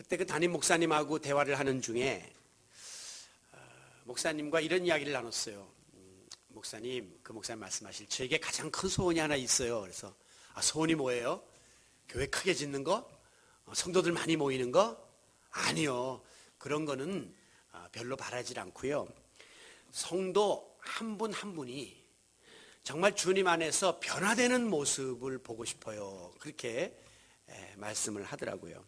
그때 그 담임 목사님하고 대화를 하는 중에 목사님과 이런 이야기를 나눴어요. 목사님, 그 목사님 말씀하실 저에게 가장 큰 소원이 하나 있어요. 그래서 소원이 뭐예요? 교회 크게 짓는 거? 성도들 많이 모이는 거? 아니요. 그런 거는 별로 바라질 않고요. 성도 한 분 한 분이 정말 주님 안에서 변화되는 모습을 보고 싶어요. 그렇게 말씀을 하더라고요.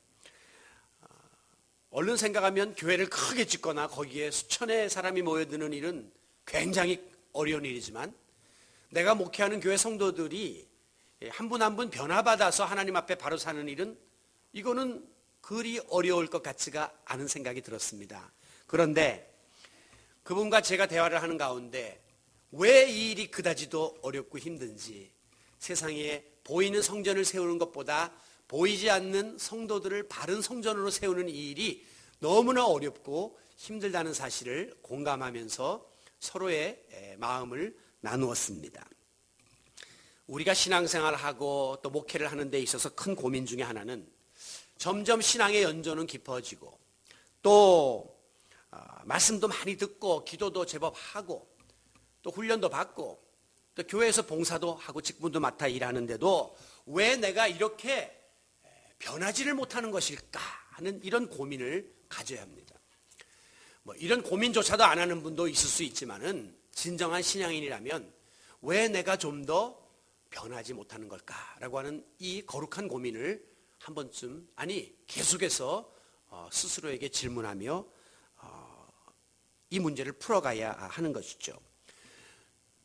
얼른 생각하면 교회를 크게 짓거나 거기에 수천의 사람이 모여드는 일은 굉장히 어려운 일이지만 내가 목회하는 교회 성도들이 한 분 한 분 변화받아서 하나님 앞에 바로 사는 일은 이거는 그리 어려울 것 같지가 않은 생각이 들었습니다. 그런데 그분과 제가 대화를 하는 가운데 왜 이 일이 그다지도 어렵고 힘든지, 세상에 보이는 성전을 세우는 것보다 보이지 않는 성도들을 바른 성전으로 세우는 이 일이 너무나 어렵고 힘들다는 사실을 공감하면서 서로의 마음을 나누었습니다. 우리가 신앙생활을 하고 또 목회를 하는 데 있어서 큰 고민 중에 하나는 점점 신앙의 연조는 깊어지고 또 말씀도 많이 듣고 기도도 제법 하고 또 훈련도 받고 또 교회에서 봉사도 하고 직분도 맡아 일하는데도 왜 내가 이렇게 변하지를 못하는 것일까 하는 이런 고민을 가져야 합니다. 이런 고민조차도 안 하는 분도 있을 수 있지만은 진정한 신앙인이라면 왜 내가 좀 더 변하지 못하는 걸까라고 하는 이 거룩한 고민을 한 번쯤, 아니 계속해서 스스로에게 질문하며 이 문제를 풀어가야 하는 것이죠.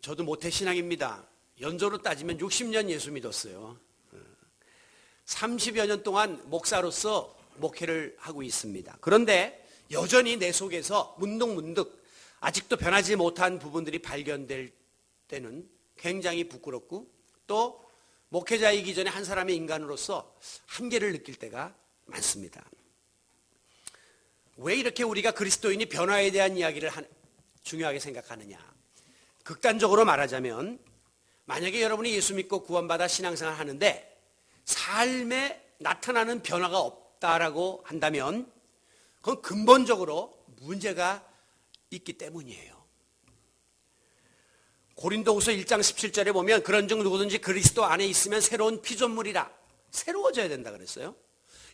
저도 모태신앙입니다. 연조로 따지면 60년 예수 믿었어요. 30여 년 동안 목사로서 목회를 하고 있습니다. 그런데 여전히 내 속에서 문득문득 아직도 변하지 못한 부분들이 발견될 때는 굉장히 부끄럽고 또 목회자이기 전에 한 사람의 인간으로서 한계를 느낄 때가 많습니다. 왜 이렇게 우리가 그리스도인이 변화에 대한 이야기를 중요하게 생각하느냐? 극단적으로 말하자면 만약에 여러분이 예수 믿고 구원받아 신앙생활 하는데 삶에 나타나는 변화가 없다라고 한다면 그건 근본적으로 문제가 있기 때문이에요. 고린도후서 1장 17절에 보면 그런즉 누구든지 그리스도 안에 있으면 새로운 피조물이라, 새로워져야 된다 그랬어요.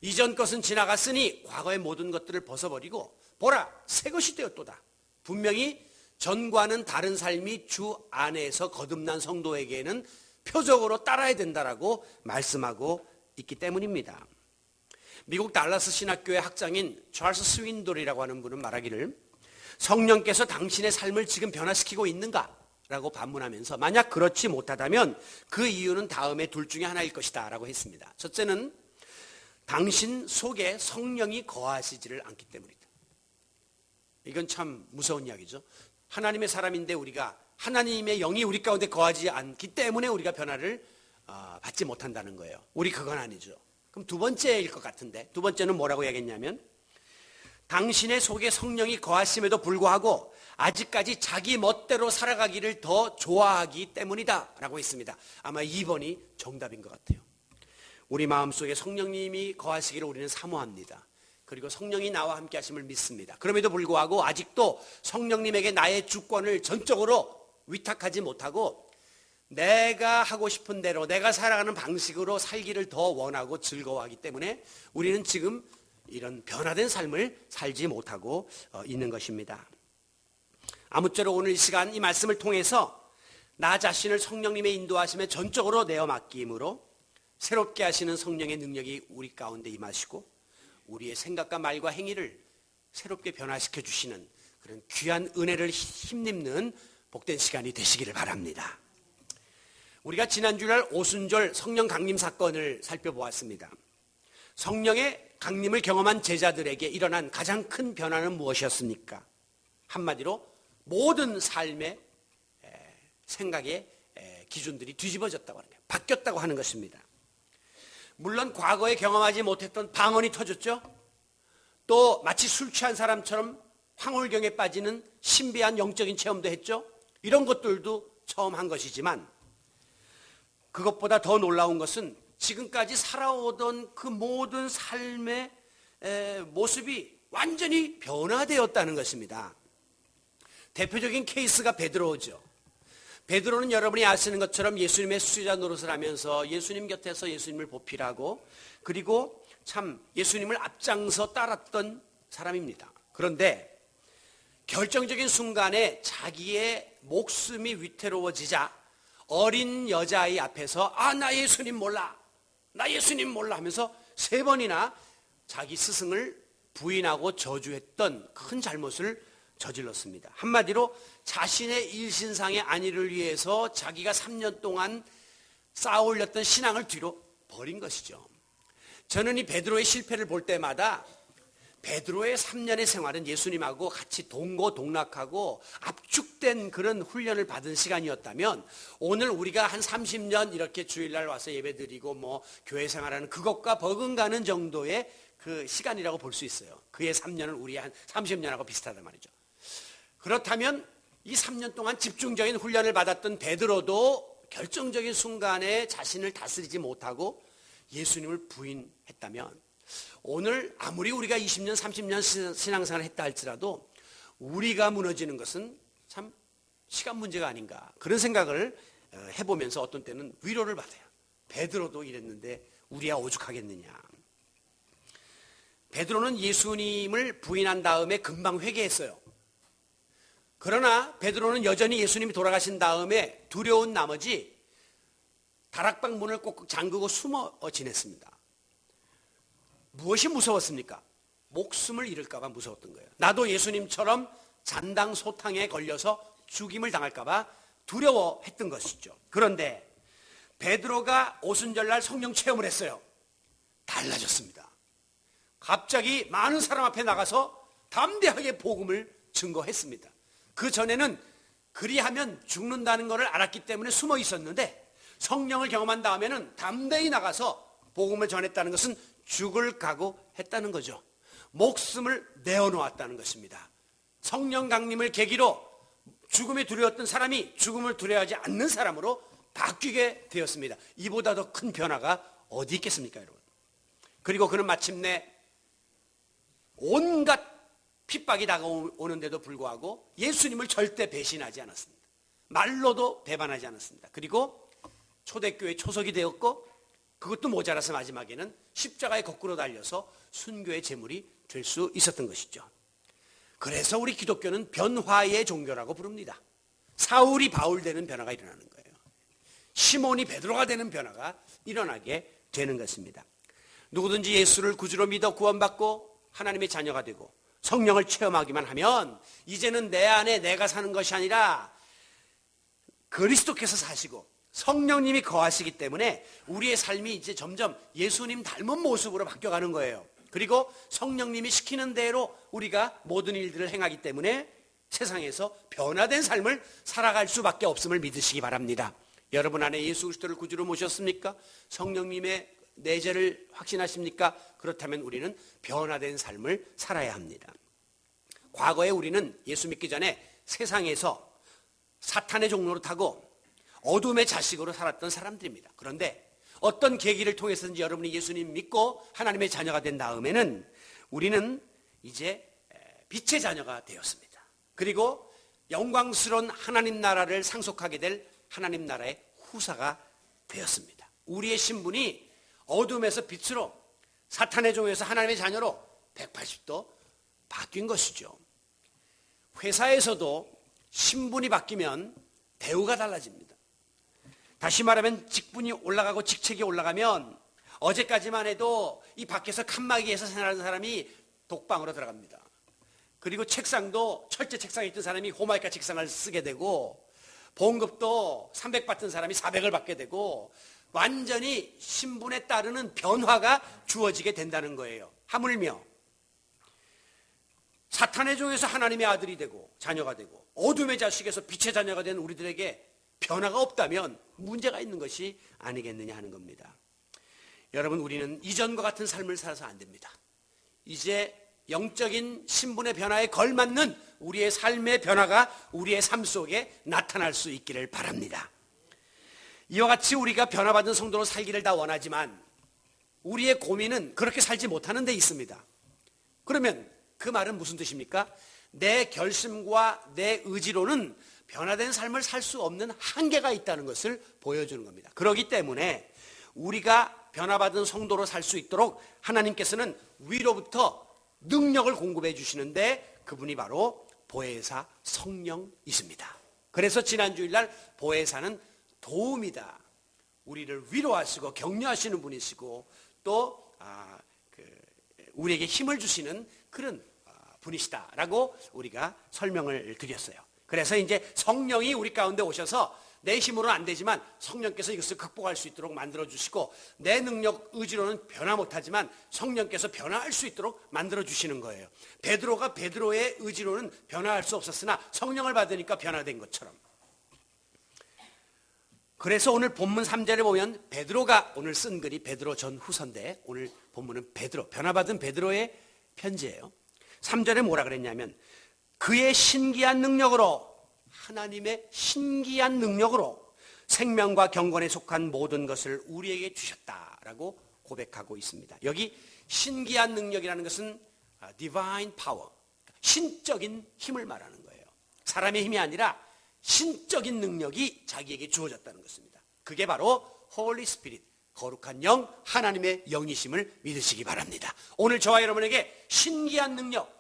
이전 것은 지나갔으니 과거의 모든 것들을 벗어버리고 보라 새 것이 되었도다. 분명히 전과는 다른 삶이 주 안에서 거듭난 성도에게는 표적으로 따라야 된다라고 말씀하고 있기 때문입니다. 미국 달라스 신학교의 학장인 찰스 스윈돌이라고 하는 분은 말하기를 성령께서 당신의 삶을 지금 변화시키고 있는가? 라고 반문하면서 만약 그렇지 못하다면 그 이유는 다음에 둘 중에 하나일 것이다 라고 했습니다. 첫째는 당신 속에 성령이 거하시지를 않기 때문이다. 이건 참 무서운 이야기죠. 하나님의 사람인데 우리가 하나님의 영이 우리 가운데 거하지 않기 때문에 우리가 변화를 받지 못한다는 거예요. 우리 그건 아니죠. 그럼 두 번째일 것 같은데, 두 번째는 뭐라고 얘기했냐면 당신의 속에 성령이 거하심에도 불구하고 아직까지 자기 멋대로 살아가기를 더 좋아하기 때문이다 라고 했습니다. 아마 2번이 정답인 것 같아요. 우리 마음속에 성령님이 거하시기를 우리는 사모합니다. 그리고 성령이 나와 함께 하심을 믿습니다. 그럼에도 불구하고 아직도 성령님에게 나의 주권을 전적으로 위탁하지 못하고 내가 하고 싶은 대로 내가 살아가는 방식으로 살기를 더 원하고 즐거워하기 때문에 우리는 지금 이런 변화된 삶을 살지 못하고 있는 것입니다. 아무쪼록 오늘 이 시간 이 말씀을 통해서 나 자신을 성령님의 인도하심에 전적으로 내어 맡김으로 새롭게 하시는 성령의 능력이 우리 가운데 임하시고 우리의 생각과 말과 행위를 새롭게 변화시켜 주시는 그런 귀한 은혜를 힘입는 복된 시간이 되시기를 바랍니다. 우리가 지난 주일 오순절 성령 강림 사건을 살펴보았습니다. 성령의 강림을 경험한 제자들에게 일어난 가장 큰 변화는 무엇이었습니까? 한마디로 모든 삶의 생각의 기준들이 뒤집어졌다고 하는 거예요. 바뀌었다고 하는 것입니다. 물론 과거에 경험하지 못했던 방언이 터졌죠. 또 마치 술 취한 사람처럼 황홀경에 빠지는 신비한 영적인 체험도 했죠. 이런 것들도 처음 한 것이지만 그것보다 더 놀라운 것은 지금까지 살아오던 그 모든 삶의 모습이 완전히 변화되었다는 것입니다. 대표적인 케이스가 베드로죠. 베드로는 여러분이 아시는 것처럼 예수님의 수제자 노릇을 하면서 예수님 곁에서 예수님을 보필하고 그리고 참 예수님을 앞장서 따랐던 사람입니다. 그런데 결정적인 순간에 자기의 목숨이 위태로워지자 어린 여자아이 앞에서 나 예수님 몰라, 나 예수님 몰라 하면서 3번이나 자기 스승을 부인하고 저주했던 큰 잘못을 저질렀습니다. 한마디로 자신의 일신상의 안위를 위해서 자기가 3년 동안 쌓아올렸던 신앙을 뒤로 버린 것이죠. 저는 이 베드로의 실패를 볼 때마다 베드로의 3년의 생활은 예수님하고 같이 동고동락하고 압축된 그런 훈련을 받은 시간이었다면 오늘 우리가 한 30년 이렇게 주일날 와서 예배드리고 교회 생활하는 그것과 버금가는 정도의 그 시간이라고 볼 수 있어요. 그의 3년은 우리 한 30년하고 비슷하단 말이죠. 그렇다면 이 3년 동안 집중적인 훈련을 받았던 베드로도 결정적인 순간에 자신을 다스리지 못하고 예수님을 부인했다면 오늘 아무리 우리가 20년, 30년 신앙생활을 했다 할지라도 우리가 무너지는 것은 참 시간 문제가 아닌가 그런 생각을 해보면서 어떤 때는 위로를 받아요. 베드로도 이랬는데 우리야 오죽하겠느냐. 베드로는 예수님을 부인한 다음에 금방 회개했어요. 그러나 베드로는 여전히 예수님이 돌아가신 다음에 두려운 나머지 다락방 문을 꼭 잠그고 숨어 지냈습니다. 무엇이 무서웠습니까? 목숨을 잃을까 봐 무서웠던 거예요. 나도 예수님처럼 잔당 소탕에 걸려서 죽임을 당할까 봐 두려워했던 것이죠. 그런데 베드로가 오순절날 성령 체험을 했어요. 달라졌습니다. 갑자기 많은 사람 앞에 나가서 담대하게 복음을 증거했습니다. 그 전에는 그리하면 죽는다는 것을 알았기 때문에 숨어 있었는데 성령을 경험한 다음에는 담대히 나가서 복음을 전했다는 것은 죽을 각오했다는 거죠. 목숨을 내어놓았다는 것입니다. 성령 강림을 계기로 죽음에 두려웠던 사람이 죽음을 두려워하지 않는 사람으로 바뀌게 되었습니다. 이보다 더 큰 변화가 어디 있겠습니까, 여러분? 그리고 그는 마침내 온갖 핍박이 다가오는데도 불구하고 예수님을 절대 배신하지 않았습니다. 말로도 배반하지 않았습니다. 그리고 초대교회 초석이 되었고 그것도 모자라서 마지막에는 십자가에 거꾸로 달려서 순교의 제물이 될 수 있었던 것이죠. 그래서 우리 기독교는 변화의 종교라고 부릅니다. 사울이 바울 되는 변화가 일어나는 거예요. 시몬이 베드로가 되는 변화가 일어나게 되는 것입니다. 누구든지 예수를 구주로 믿어 구원받고 하나님의 자녀가 되고 성령을 체험하기만 하면 이제는 내 안에 내가 사는 것이 아니라 그리스도께서 사시고 성령님이 거하시기 때문에 우리의 삶이 이제 점점 예수님 닮은 모습으로 바뀌어가는 거예요. 그리고 성령님이 시키는 대로 우리가 모든 일들을 행하기 때문에 세상에서 변화된 삶을 살아갈 수밖에 없음을 믿으시기 바랍니다. 여러분 안에 예수 그리스도를 구주로 모셨습니까? 성령님의 내재를 확신하십니까? 그렇다면 우리는 변화된 삶을 살아야 합니다. 과거에 우리는 예수 믿기 전에 세상에서 사탄의 종로로 타고 어둠의 자식으로 살았던 사람들입니다. 그런데 어떤 계기를 통해서든지 여러분이 예수님 믿고 하나님의 자녀가 된 다음에는 우리는 이제 빛의 자녀가 되었습니다. 그리고 영광스러운 하나님 나라를 상속하게 될 하나님 나라의 후사가 되었습니다. 우리의 신분이 어둠에서 빛으로 사탄의 종에서 하나님의 자녀로 180도 바뀐 것이죠. 회사에서도 신분이 바뀌면 대우가 달라집니다. 다시 말하면 직분이 올라가고 직책이 올라가면 어제까지만 해도 이 밖에서 칸막이에서 생활하는 사람이 독방으로 들어갑니다. 그리고 책상도 철제 책상에 있던 사람이 호마이카 책상을 쓰게 되고 봉급도 300 받던 사람이 400을 받게 되고 완전히 신분에 따르는 변화가 주어지게 된다는 거예요. 하물며 사탄의 종에서 하나님의 아들이 되고 자녀가 되고 어둠의 자식에서 빛의 자녀가 된 우리들에게 변화가 없다면 문제가 있는 것이 아니겠느냐 하는 겁니다. 여러분, 우리는 이전과 같은 삶을 살아서 안 됩니다. 이제 영적인 신분의 변화에 걸맞는 우리의 삶의 변화가 우리의 삶 속에 나타날 수 있기를 바랍니다. 이와 같이 우리가 변화받은 성도로 살기를 다 원하지만 우리의 고민은 그렇게 살지 못하는 데 있습니다. 그러면 그 말은 무슨 뜻입니까? 내 결심과 내 의지로는 변화된 삶을 살 수 없는 한계가 있다는 것을 보여주는 겁니다. 그렇기 때문에 우리가 변화받은 성도로 살 수 있도록 하나님께서는 위로부터 능력을 공급해 주시는데 그분이 바로 보혜사 성령이십니다. 그래서 지난 주일날 보혜사는 도움이다, 우리를 위로하시고 격려하시는 분이시고 또 우리에게 힘을 주시는 그런 분이시다라고 우리가 설명을 드렸어요. 그래서 이제 성령이 우리 가운데 오셔서 내 힘으로는 안 되지만 성령께서 이것을 극복할 수 있도록 만들어주시고, 내 능력, 의지로는 변화 못하지만 성령께서 변화할 수 있도록 만들어주시는 거예요. 베드로가 베드로의 의지로는 변화할 수 없었으나 성령을 받으니까 변화된 것처럼. 그래서 오늘 본문 3절에 보면 베드로가 오늘 쓴 글이 베드로 전후서인데 오늘 본문은 베드로, 변화받은 베드로의 편지예요. 3절에 뭐라 그랬냐면 그의 신기한 능력으로, 하나님의 신기한 능력으로 생명과 경건에 속한 모든 것을 우리에게 주셨다라고 고백하고 있습니다. 여기 신기한 능력이라는 것은 divine power, 신적인 힘을 말하는 거예요. 사람의 힘이 아니라 신적인 능력이 자기에게 주어졌다는 것입니다. 그게 바로 Holy Spirit, 거룩한 영, 하나님의 영이심을 믿으시기 바랍니다. 오늘 저와 여러분에게 신기한 능력,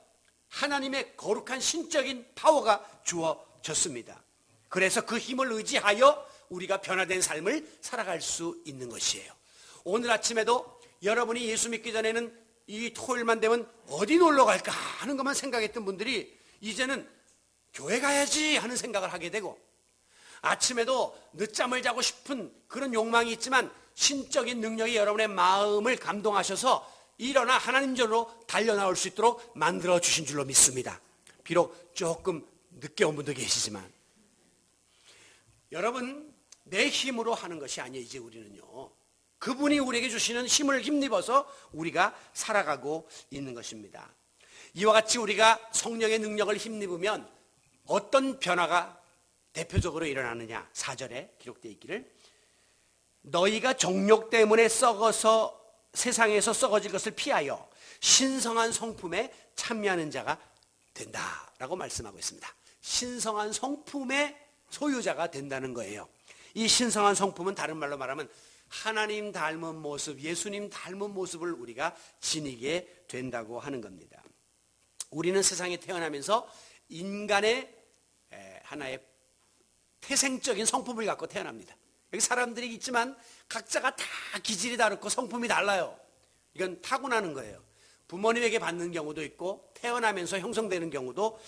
하나님의 거룩한 신적인 파워가 주어졌습니다. 그래서 그 힘을 의지하여 우리가 변화된 삶을 살아갈 수 있는 것이에요. 오늘 아침에도 여러분이 예수 믿기 전에는 이 토요일만 되면 어디 놀러 갈까 하는 것만 생각했던 분들이 이제는 교회 가야지 하는 생각을 하게 되고, 아침에도 늦잠을 자고 싶은 그런 욕망이 있지만 신적인 능력이 여러분의 마음을 감동하셔서 일어나 하나님전으로 달려나올 수 있도록 만들어 주신 줄로 믿습니다. 비록 조금 늦게 온 분도 계시지만 여러분, 내 힘으로 하는 것이 아니에요. 이제 우리는요, 그분이 우리에게 주시는 힘을 힘입어서 우리가 살아가고 있는 것입니다. 이와 같이 우리가 성령의 능력을 힘입으면 어떤 변화가 대표적으로 일어나느냐, 4절에 기록되어 있기를 너희가 정욕 때문에 썩어서 세상에서 썩어질 것을 피하여 신성한 성품에 참여하는 자가 된다라고 말씀하고 있습니다. 신성한 성품의 소유자가 된다는 거예요. 이 신성한 성품은 다른 말로 말하면 하나님 닮은 모습, 예수님 닮은 모습을 우리가 지니게 된다고 하는 겁니다. 우리는 세상에 태어나면서 인간의 하나의 태생적인 성품을 갖고 태어납니다. 여기 사람들이 있지만 각자가 다 기질이 다르고 성품이 달라요. 이건 타고나는 거예요. 부모님에게 받는 경우도 있고 태어나면서 형성되는 경우도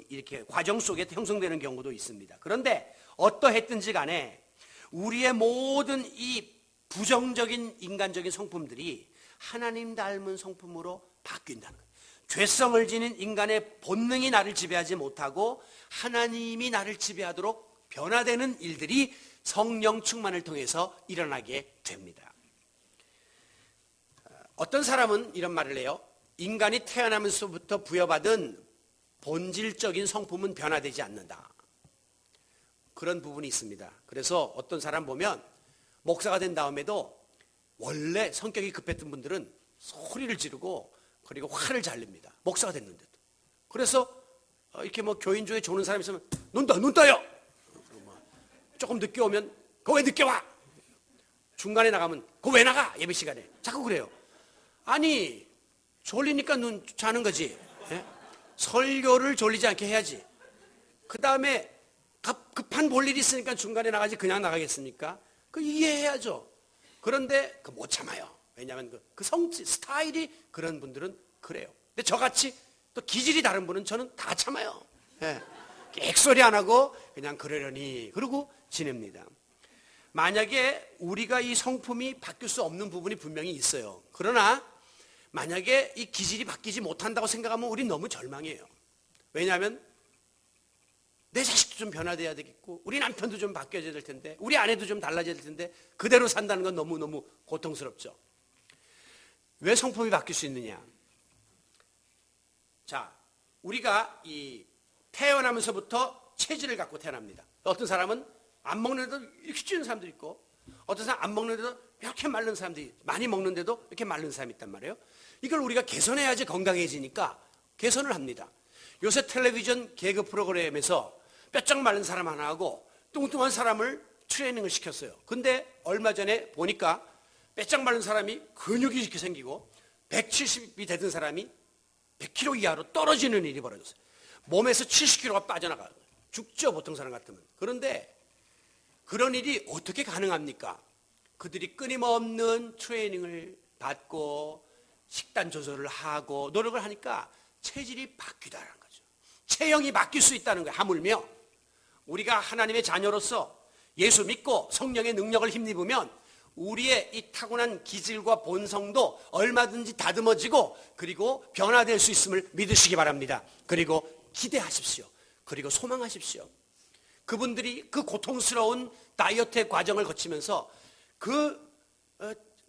이렇게 과정 속에 형성되는 경우도 있습니다. 그런데 어떠했든지 간에 우리의 모든 이 부정적인 인간적인 성품들이 하나님 닮은 성품으로 바뀐다는 거예요. 죄성을 지닌 인간의 본능이 나를 지배하지 못하고 하나님이 나를 지배하도록 변화되는 일들이 성령 충만을 통해서 일어나게 됩니다. 어떤 사람은 이런 말을 해요. 인간이 태어나면서부터 부여받은 본질적인 성품은 변화되지 않는다. 그런 부분이 있습니다. 그래서 어떤 사람 보면 목사가 된 다음에도 원래 성격이 급했던 분들은 소리를 지르고 그리고 화를 잘 냅니다. 목사가 됐는데도. 그래서 이렇게 뭐 교인 중에 조는 사람이 있으면 눈 떠요. 조금 늦게 오면 그거 왜 늦게 와? 중간에 나가면 그거 왜 나가? 예배 시간에. 자꾸 그래요. 아니 졸리니까 눈 자는 거지. 예? 설교를 졸리지 않게 해야지. 그 다음에 급한 볼 일이 있으니까 중간에 나가지 그냥 나가겠습니까? 그 이해해야죠. 그런데 그 못 참아요. 왜냐하면 그 성질, 스타일이 그런 분들은 그래요. 근데 저같이 또 기질이 다른 분은 저는 다 참아요. 예. 객소리 안 하고 그냥 그러려니 그러고 지냅니다. 만약에 우리가 이 성품이 바뀔 수 없는 부분이 분명히 있어요. 그러나 만약에 이 기질이 바뀌지 못한다고 생각하면 우린 너무 절망해요. 왜냐하면 내 자식도 좀 변화돼야 되겠고 우리 남편도 좀 바뀌어야 될 텐데 우리 아내도 좀 달라져야 될 텐데 그대로 산다는 건 너무너무 고통스럽죠. 왜 성품이 바뀔 수 있느냐? 자, 우리가 이 태어나면서부터 체질을 갖고 태어납니다. 어떤 사람은 안 먹는데도 이렇게 찌는 사람도 있고 어떤 사람 안 먹는데도 이렇게 마른 사람들이, 많이 먹는데도 이렇게 마른 사람이 있단 말이에요. 이걸 우리가 개선해야지 건강해지니까 개선을 합니다. 요새 텔레비전 개그 프로그램에서 뼈짝 마른 사람 하나하고 뚱뚱한 사람을 트레이닝을 시켰어요. 근데 얼마 전에 보니까 뼈짝 마른 사람이 근육이 이렇게 생기고 170이 되던 사람이 100kg 이하로 떨어지는 일이 벌어졌어요. 몸에서 70kg가 빠져나가요. 죽죠, 보통 사람 같으면. 그런데 그런 일이 어떻게 가능합니까? 그들이 끊임없는 트레이닝을 받고 식단 조절을 하고 노력을 하니까 체질이 바뀌다라는 거죠. 체형이 바뀔 수 있다는 거예요. 하물며 우리가 하나님의 자녀로서 예수 믿고 성령의 능력을 힘입으면 우리의 이 타고난 기질과 본성도 얼마든지 다듬어지고 그리고 변화될 수 있음을 믿으시기 바랍니다. 그리고 기대하십시오. 그리고 소망하십시오. 그분들이 그 고통스러운 다이어트의 과정을 거치면서 그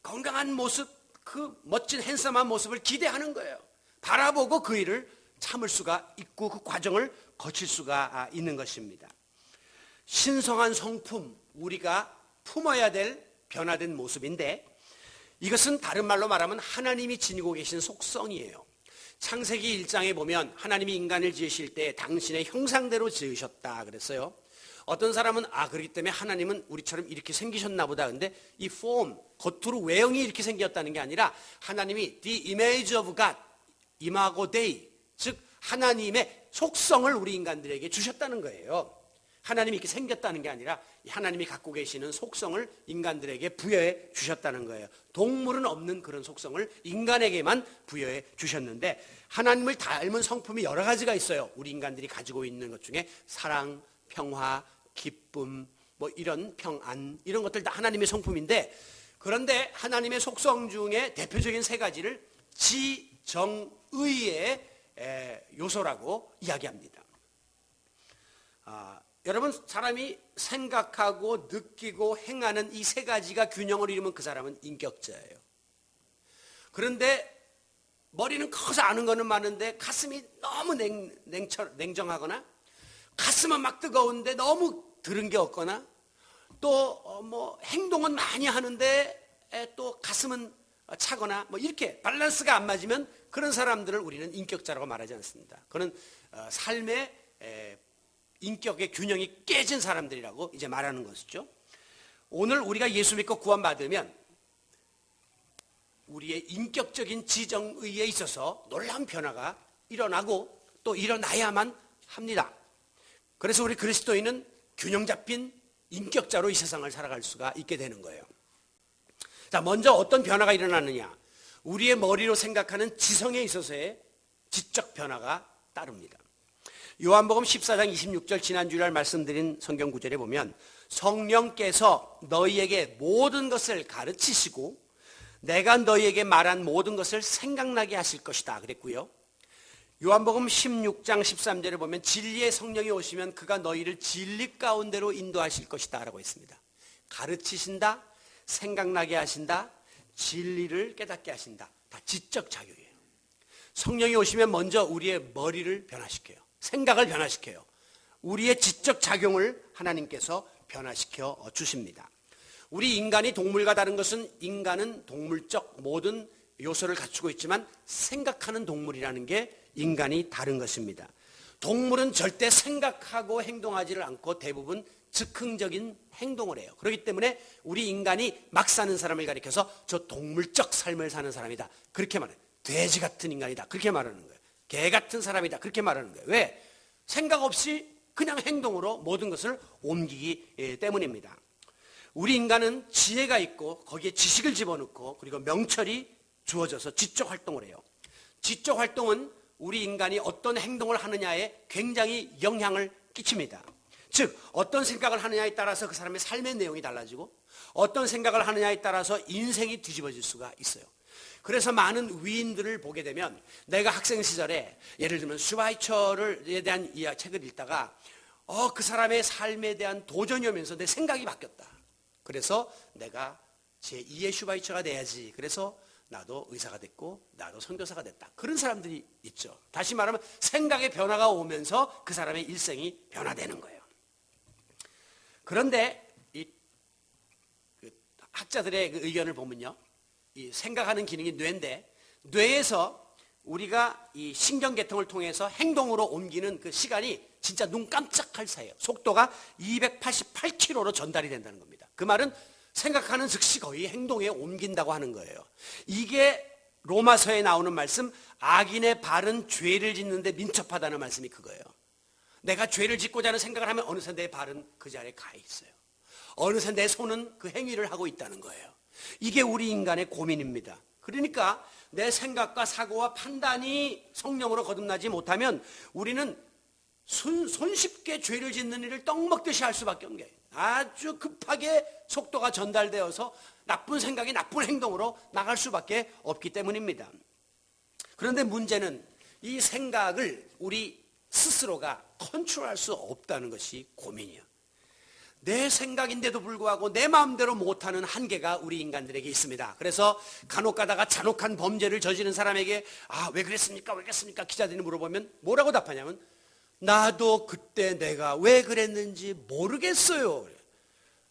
건강한 모습, 그 멋진 핸섬한 모습을 기대하는 거예요. 바라보고 그 일을 참을 수가 있고 그 과정을 거칠 수가 있는 것입니다. 신성한 성품, 우리가 품어야 될 변화된 모습인데 이것은 다른 말로 말하면 하나님이 지니고 계신 속성이에요. 창세기 1장에 보면 하나님이 인간을 지으실 때 당신의 형상대로 지으셨다 그랬어요. 어떤 사람은 그렇기 때문에 하나님은 우리처럼 이렇게 생기셨나 보다. 근데 이 form, 겉으로 외형이 이렇게 생겼다는 게 아니라 하나님이 the image of God, imago Dei, 즉 하나님의 속성을 우리 인간들에게 주셨다는 거예요. 하나님이 이렇게 생겼다는 게 아니라 하나님이 갖고 계시는 속성을 인간들에게 부여해 주셨다는 거예요. 동물은 없는 그런 속성을 인간에게만 부여해 주셨는데 하나님을 닮은 성품이 여러 가지가 있어요. 우리 인간들이 가지고 있는 것 중에 사랑, 평화, 기쁨, 뭐 이런 평안, 이런 것들 다 하나님의 성품인데 그런데 하나님의 속성 중에 대표적인 세 가지를 지정의의 요소라고 이야기합니다. 여러분, 사람이 생각하고 느끼고 행하는 이 세 가지가 균형을 이루면 그 사람은 인격자예요. 그런데 머리는 커서 아는 거는 많은데 가슴이 너무 냉정하거나 가슴은 막 뜨거운데 너무 들은 게 없거나 또 뭐 행동은 많이 하는데 또 가슴은 차거나 뭐 이렇게 밸런스가 안 맞으면 그런 사람들을 우리는 인격자라고 말하지 않습니다. 그는 삶의 인격의 균형이 깨진 사람들이라고 이제 말하는 것이죠. 오늘 우리가 예수 믿고 구원받으면 우리의 인격적인 지정의에 있어서 놀라운 변화가 일어나고 또 일어나야만 합니다. 그래서 우리 그리스도인은 균형 잡힌 인격자로 이 세상을 살아갈 수가 있게 되는 거예요. 자, 먼저 어떤 변화가 일어나느냐? 우리의 머리로 생각하는 지성에 있어서의 지적 변화가 따릅니다. 요한복음 14장 26절 지난주일 말씀드린 성경 구절에 보면 성령께서 너희에게 모든 것을 가르치시고 내가 너희에게 말한 모든 것을 생각나게 하실 것이다 그랬고요. 요한복음 16장 13절에 보면 진리의 성령이 오시면 그가 너희를 진리 가운데로 인도하실 것이다 라고 했습니다. 가르치신다, 생각나게 하신다, 진리를 깨닫게 하신다. 다 지적 작용이에요. 성령이 오시면 먼저 우리의 머리를 변화시켜요. 생각을 변화시켜요. 우리의 지적 작용을 하나님께서 변화시켜 주십니다. 우리 인간이 동물과 다른 것은 인간은 동물적 모든 요소를 갖추고 있지만 생각하는 동물이라는 게 인간이 다른 것입니다. 동물은 절대 생각하고 행동하지를 않고 대부분 즉흥적인 행동을 해요. 그렇기 때문에 우리 인간이 막 사는 사람을 가리켜서 저 동물적 삶을 사는 사람이다. 그렇게 말해요. 돼지 같은 인간이다. 그렇게 말하는 거예요. 개 같은 사람이다. 그렇게 말하는 거예요. 왜? 생각 없이 그냥 행동으로 모든 것을 옮기기 때문입니다. 우리 인간은 지혜가 있고 거기에 지식을 집어넣고 그리고 명철이 주어져서 지적 활동을 해요. 지적 활동은 우리 인간이 어떤 행동을 하느냐에 굉장히 영향을 끼칩니다. 즉 어떤 생각을 하느냐에 따라서 그 사람의 삶의 내용이 달라지고 어떤 생각을 하느냐에 따라서 인생이 뒤집어질 수가 있어요. 그래서 많은 위인들을 보게 되면 내가 학생 시절에 예를 들면 슈바이처에 대한 책을 읽다가 그 사람의 삶에 대한 도전이 오면서 내 생각이 바뀌었다. 그래서 내가 제2의 슈바이처가 돼야지. 그래서 나도 의사가 됐고 나도 선교사가 됐다. 그런 사람들이 있죠. 다시 말하면 생각의 변화가 오면서 그 사람의 일생이 변화되는 거예요. 그런데 이 학자들의 그 의견을 보면요. 이 생각하는 기능이 뇌인데 뇌에서 우리가 이 신경계통을 통해서 행동으로 옮기는 그 시간이 진짜 눈 깜짝할 사이에요. 속도가 288km로 전달이 된다는 겁니다. 그 말은 생각하는 즉시 거의 행동에 옮긴다고 하는 거예요. 이게 로마서에 나오는 말씀, 악인의 발은 죄를 짓는데 민첩하다는 말씀이 그거예요. 내가 죄를 짓고자 하는 생각을 하면 어느새 내 발은 그 자리에 가 있어요. 어느새 내 손은 그 행위를 하고 있다는 거예요. 이게 우리 인간의 고민입니다. 그러니까 내 생각과 사고와 판단이 성령으로 거듭나지 못하면 우리는 손쉽게 죄를 짓는 일을 떡 먹듯이 할 수밖에 없는 거예요. 아주 급하게 속도가 전달되어서 나쁜 생각이 나쁜 행동으로 나갈 수밖에 없기 때문입니다. 그런데 문제는 이 생각을 우리 스스로가 컨트롤할 수 없다는 것이 고민이에요. 내 생각인데도 불구하고 내 마음대로 못하는 한계가 우리 인간들에게 있습니다. 그래서 간혹 가다가 잔혹한 범죄를 저지른 사람에게 왜 그랬습니까? 왜 그랬습니까? 기자들이 물어보면 뭐라고 답하냐면 나도 그때 내가 왜 그랬는지 모르겠어요.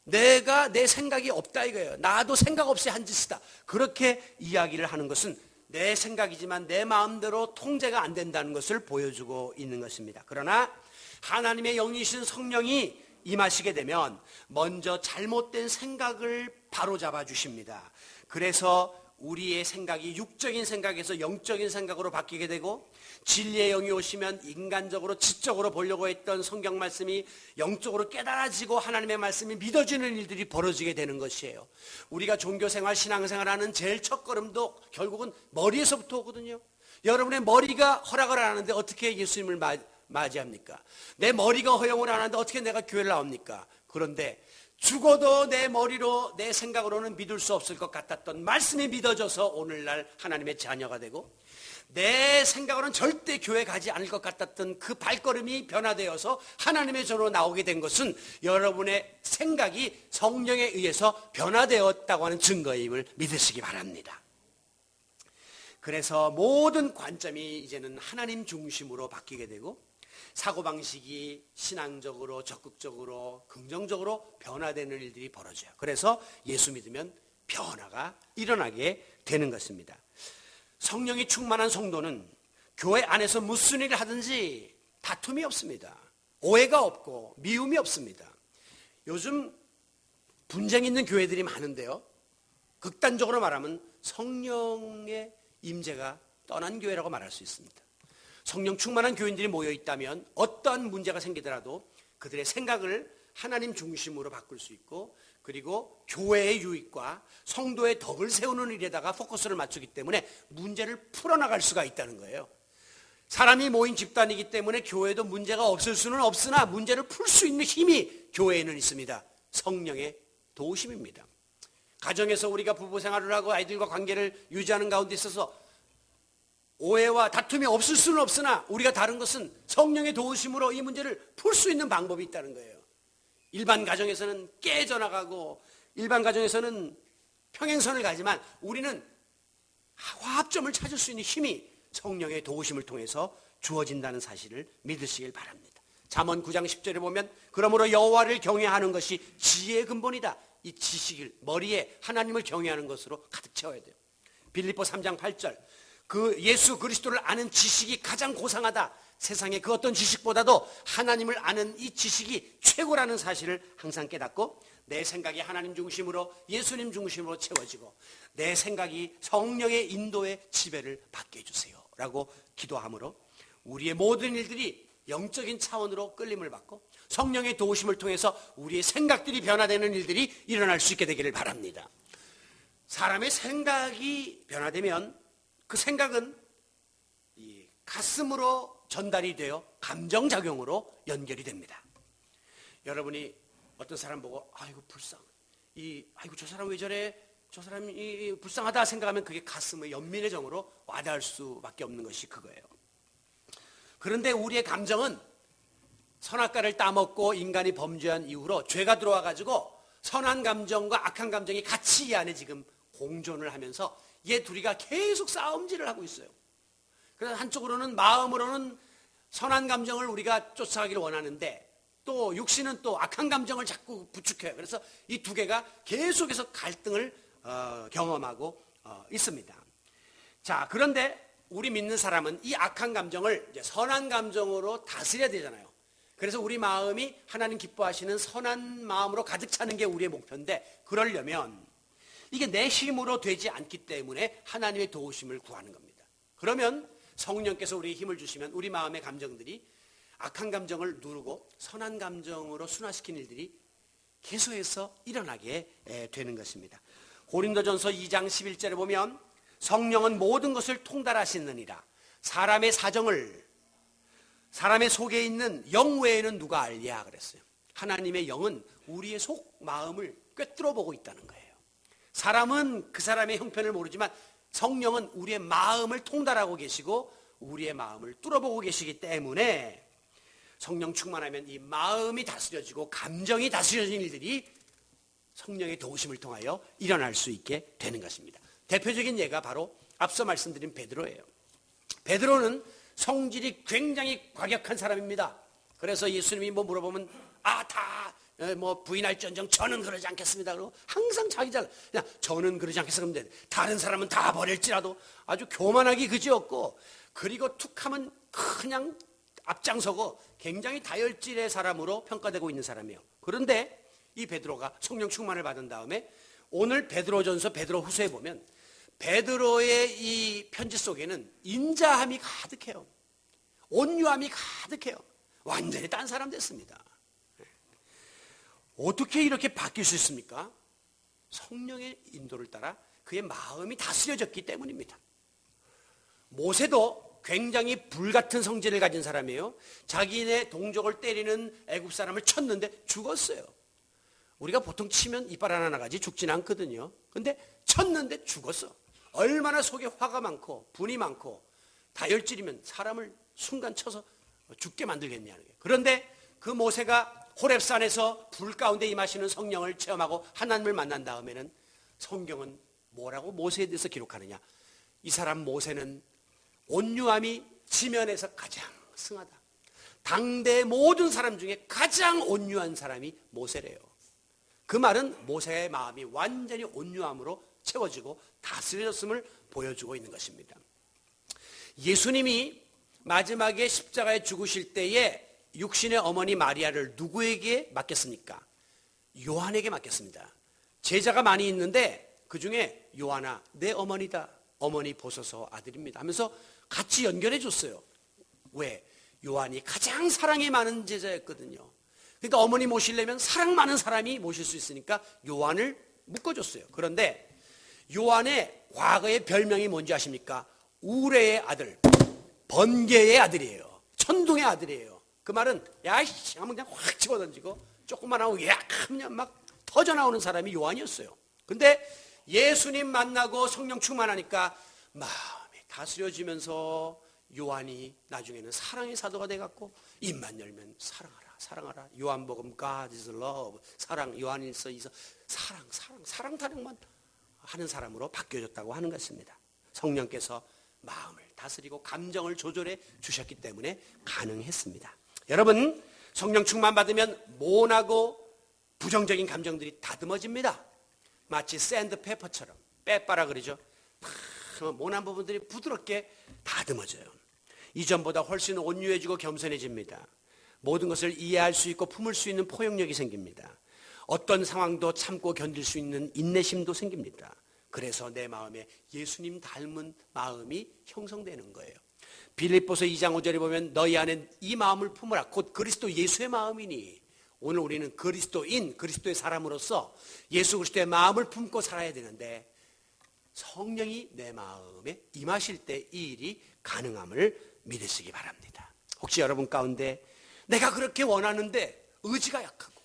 내가 내 생각이 없다 이거예요. 나도 생각 없이 한 짓이다. 그렇게 이야기를 하는 것은 내 생각이지만 내 마음대로 통제가 안 된다는 것을 보여주고 있는 것입니다. 그러나 하나님의 영이신 성령이 임하시게 되면 먼저 잘못된 생각을 바로잡아 주십니다. 그래서 우리의 생각이 육적인 생각에서 영적인 생각으로 바뀌게 되고 진리의 영이 오시면 인간적으로 지적으로 보려고 했던 성경 말씀이 영적으로 깨달아지고 하나님의 말씀이 믿어지는 일들이 벌어지게 되는 것이에요. 우리가 종교생활, 신앙생활하는 제일 첫걸음도 결국은 머리에서부터 오거든요. 여러분의 머리가 허락을 안 하는데 어떻게 예수님을 맞이합니까? 내 머리가 허용을 안 하는데 어떻게 내가 교회를 나옵니까? 그런데 죽어도 내 머리로 내 생각으로는 믿을 수 없을 것 같았던 말씀이 믿어져서 오늘날 하나님의 자녀가 되고 내 생각으로는 절대 교회 가지 않을 것 같았던 그 발걸음이 변화되어서 하나님의 전으로 나오게 된 것은 여러분의 생각이 성령에 의해서 변화되었다고 하는 증거임을 믿으시기 바랍니다. 그래서 모든 관점이 이제는 하나님 중심으로 바뀌게 되고 사고방식이 신앙적으로 적극적으로 긍정적으로 변화되는 일들이 벌어져요. 그래서 예수 믿으면 변화가 일어나게 되는 것입니다. 성령이 충만한 성도는 교회 안에서 무슨 일을 하든지 다툼이 없습니다. 오해가 없고 미움이 없습니다. 요즘 분쟁 있는 교회들이 많은데요, 극단적으로 말하면 성령의 임재가 떠난 교회라고 말할 수 있습니다. 성령 충만한 교인들이 모여 있다면 어떠한 문제가 생기더라도 그들의 생각을 하나님 중심으로 바꿀 수 있고, 그리고 교회의 유익과 성도의 덕을 세우는 일에다가 포커스를 맞추기 때문에 문제를 풀어나갈 수가 있다는 거예요. 사람이 모인 집단이기 때문에 교회도 문제가 없을 수는 없으나 문제를 풀 수 있는 힘이 교회에는 있습니다. 성령의 도우심입니다. 가정에서 우리가 부부 생활을 하고 아이들과 관계를 유지하는 가운데 있어서 오해와 다툼이 없을 수는 없으나 우리가 다른 것은 성령의 도우심으로 이 문제를 풀 수 있는 방법이 있다는 거예요. 일반 가정에서는 깨져나가고 일반 가정에서는 평행선을 가지만 우리는 화합점을 찾을 수 있는 힘이 성령의 도우심을 통해서 주어진다는 사실을 믿으시길 바랍니다. 잠언 9장 10절에 보면 그러므로 여호와를 경외하는 것이 지혜의 근본이다. 이 지식을 머리에 하나님을 경외하는 것으로 가득 채워야 돼요. 빌립보 3장 8절 그 예수 그리스도를 아는 지식이 가장 고상하다. 세상의 그 어떤 지식보다도 하나님을 아는 이 지식이 최고라는 사실을 항상 깨닫고 내 생각이 하나님 중심으로 예수님 중심으로 채워지고 내 생각이 성령의 인도의 지배를 받게 해주세요 라고 기도함으로 우리의 모든 일들이 영적인 차원으로 끌림을 받고 성령의 도우심을 통해서 우리의 생각들이 변화되는 일들이 일어날 수 있게 되기를 바랍니다. 사람의 생각이 변화되면 그 생각은 이 가슴으로 전달이 되어 감정작용으로 연결이 됩니다. 여러분이 어떤 사람 보고 아이고 아이고 저 사람 왜 저래, 저 사람이 불쌍하다 생각하면 그게 가슴의 연민의 정으로 와닿을 수밖에 없는 것이 그거예요. 그런데 우리의 감정은 선악과를 따먹고 인간이 범죄한 이후로 죄가 들어와가지고 선한 감정과 악한 감정이 같이 이 안에 지금 공존을 하면서 얘 둘이가 계속 싸움질을 하고 있어요. 그래서 한쪽으로는 마음으로는 선한 감정을 우리가 쫓아가기를 원하는데 또 육신은 또 악한 감정을 자꾸 부축해요. 그래서 이 두 개가 계속해서 갈등을 경험하고 있습니다. 자, 그런데 우리 믿는 사람은 이 악한 감정을 이제 선한 감정으로 다스려야 되잖아요. 그래서 우리 마음이 하나님 기뻐하시는 선한 마음으로 가득 차는 게 우리의 목표인데, 그러려면 이게 내 힘으로 되지 않기 때문에 하나님의 도우심을 구하는 겁니다. 그러면 성령께서 우리에게 힘을 주시면 우리 마음의 감정들이 악한 감정을 누르고 선한 감정으로 순화시키는 일들이 계속해서 일어나게 되는 것입니다. 고린도전서 2장 11절에 보면 성령은 모든 것을 통달하시느니라. 사람의 사정을, 사람의 속에 있는 영 외에는 누가 알랴 그랬어요. 하나님의 영은 우리의 속 마음을 꿰뚫어 보고 있다는 거예요. 사람은 그 사람의 형편을 모르지만 성령은 우리의 마음을 통달하고 계시고 우리의 마음을 뚫어보고 계시기 때문에 성령 충만하면 이 마음이 다스려지고 감정이 다스려진 일들이 성령의 도우심을 통하여 일어날 수 있게 되는 것입니다. 대표적인 예가 바로 앞서 말씀드린 베드로예요. 베드로는 성질이 굉장히 과격한 사람입니다. 그래서 예수님이 뭐 물어보면 부인할지언정 저는 그러지 않겠습니다. 그리고 항상 자기자 그냥 저는 그러지 않겠습니다. 그러면 다른 사람은 다 버릴지라도 아주 교만하기 그지없고, 그리고 툭하면 그냥 앞장서고 굉장히 다혈질의 사람으로 평가되고 있는 사람이에요. 그런데 이 베드로가 성령 충만을 받은 다음에 오늘 베드로전서 베드로후서에 보면 베드로의 이 편지 속에는 인자함이 가득해요. 온유함이 가득해요. 완전히 딴 사람 됐습니다. 어떻게 이렇게 바뀔 수 있습니까? 성령의 인도를 따라 그의 마음이 다스려졌기 때문입니다. 모세도 굉장히 불같은 성질을 가진 사람이에요. 자기네 동족을 때리는 애굽 사람을 쳤는데 죽었어요. 우리가 보통 치면 이빨 하나 나가지 죽진 않거든요. 근데 쳤는데 죽었어. 얼마나 속에 화가 많고 분이 많고 다혈질이면 사람을 순간 쳐서 죽게 만들겠냐는 거예요. 그런데 그 모세가 호렙산에서 불 가운데 임하시는 성령을 체험하고 하나님을 만난 다음에는 성경은 뭐라고 모세에 대해서 기록하느냐. 이 사람 모세는 온유함이 지면에서 가장 승하다. 당대 모든 사람 중에 가장 온유한 사람이 모세래요. 그 말은 모세의 마음이 완전히 온유함으로 채워지고 다스려졌음을 보여주고 있는 것입니다. 예수님이 마지막에 십자가에 죽으실 때에 육신의 어머니 마리아를 누구에게 맡겼습니까? 요한에게 맡겼습니다. 제자가 많이 있는데 그 중에 요한아 내 어머니다. 어머니 보소서 아들입니다 하면서 같이 연결해 줬어요. 왜? 요한이 가장 사랑이 많은 제자였거든요. 그러니까 어머니 모시려면 사랑 많은 사람이 모실 수 있으니까 요한을 묶어줬어요. 그런데 요한의 과거의 별명이 뭔지 아십니까? 우레의 아들, 번개의 아들이에요. 천둥의 아들이에요. 그 말은 야이씨 하면 그냥 확 집어던지고 조금만 하고 약 하면 막 터져나오는 사람이 요한이었어요. 근데 예수님 만나고 성령 충만하니까 마음이 다스려지면서 요한이 나중에는 사랑의 사도가 돼갖고 입만 열면 사랑하라. 요한복음 God is love. 사랑, 요한일서 2서 사랑 타령만 하는 사람으로 바뀌어졌다고 하는 것입니다. 성령께서 마음을 다스리고 감정을 조절해 주셨기 때문에 가능했습니다. 여러분, 성령 충만 받으면 모나고 부정적인 감정들이 다듬어집니다. 마치 샌드페퍼처럼 빼빠라 그러죠. 모난 부분들이 부드럽게 다듬어져요. 이전보다 훨씬 온유해지고 겸손해집니다. 모든 것을 이해할 수 있고 품을 수 있는 포용력이 생깁니다. 어떤 상황도 참고 견딜 수 있는 인내심도 생깁니다. 그래서 내 마음에 예수님 닮은 마음이 형성되는 거예요. 빌립보서 2장 5절에 보면 너희 안에 이 마음을 품으라 곧 그리스도 예수의 마음이니. 오늘 우리는 그리스도인, 그리스도의 사람으로서 예수 그리스도의 마음을 품고 살아야 되는데 성령이 내 마음에 임하실 때 이 일이 가능함을 믿으시기 바랍니다. 혹시 여러분 가운데 내가 그렇게 원하는데 의지가 약하고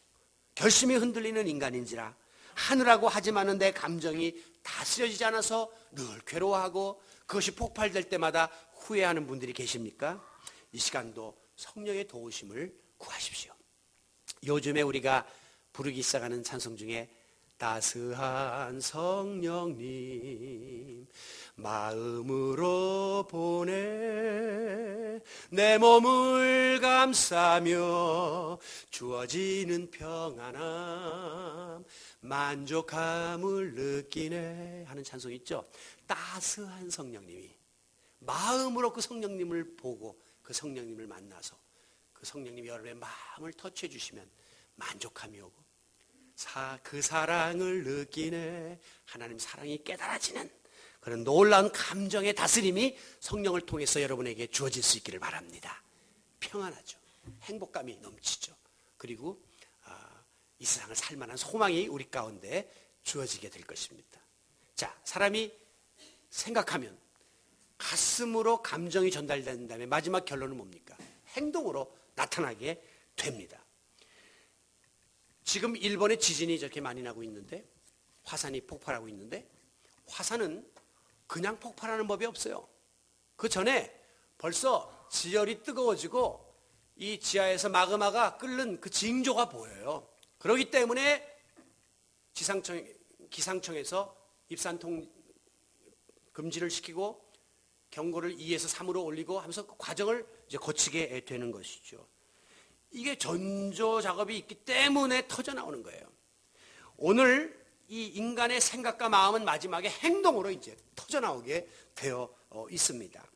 결심이 흔들리는 인간인지라 하느라고 하지만은 내 감정이 다스려지지 않아서 늘 괴로워하고 그것이 폭발될 때마다 후회하는 분들이 계십니까? 이 시간도 성령의 도우심을 구하십시오. 요즘에 우리가 부르기 시작하는 찬송 중에 따스한 성령님 마음으로 보내 내 몸을 감싸며 주어지는 평안함 만족함을 느끼네 하는 찬송 있죠. 따스한 성령님이 마음으로 그 성령님을 보고 그 성령님을 만나서 그 성령님이 여러분의 마음을 터치해 주시면 만족함이 오고 그 사랑을 느끼네 하나님 사랑이 깨달아지는 그런 놀라운 감정의 다스림이 성령을 통해서 여러분에게 주어질 수 있기를 바랍니다. 평안하죠. 행복감이 넘치죠. 그리고 이 세상을 살만한 소망이 우리 가운데 주어지게 될 것입니다. 자, 사람이 생각하면 가슴으로 감정이 전달된 다음에 마지막 결론은 뭡니까? 행동으로 나타나게 됩니다. 지금 일본에 지진이 저렇게 많이 나고 있는데 화산이 폭발하고 있는데 화산은 그냥 폭발하는 법이 없어요. 그 전에 벌써 지열이 뜨거워지고 이 지하에서 마그마가 끓는 그 징조가 보여요. 그렇기 때문에 기상청에서 입산통 금지를 시키고 경고를 2에서 3으로 올리고 하면서 그 과정을 이제 거치게 되는 것이죠. 이게 전조 작업이 있기 때문에 터져 나오는 거예요. 오늘 이 인간의 생각과 마음은 마지막에 행동으로 이제 터져 나오게 되어 있습니다.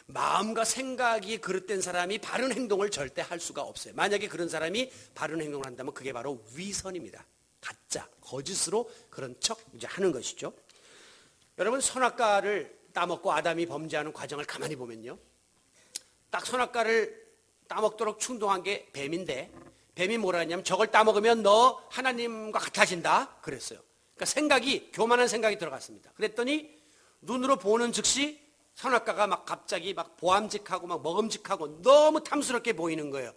마음과 생각이 그릇된 사람이 바른 행동을 절대 할 수가 없어요. 만약에 그런 사람이 바른 행동을 한다면 그게 바로 위선입니다. 가짜, 거짓으로 그런 척 이제 하는 것이죠. 여러분, 선악과를 따먹고 아담이 범죄하는 과정을 가만히 보면요. 딱 선악과를 따먹도록 충동한 게 뱀인데 뱀이 뭐라 했냐면 저걸 따먹으면 너 하나님과 같아진다 그랬어요. 그러니까 교만한 생각이 들어갔습니다. 그랬더니 눈으로 보는 즉시 선악과가 막 갑자기 막 보암직하고 막 먹음직하고 너무 탐스럽게 보이는 거예요.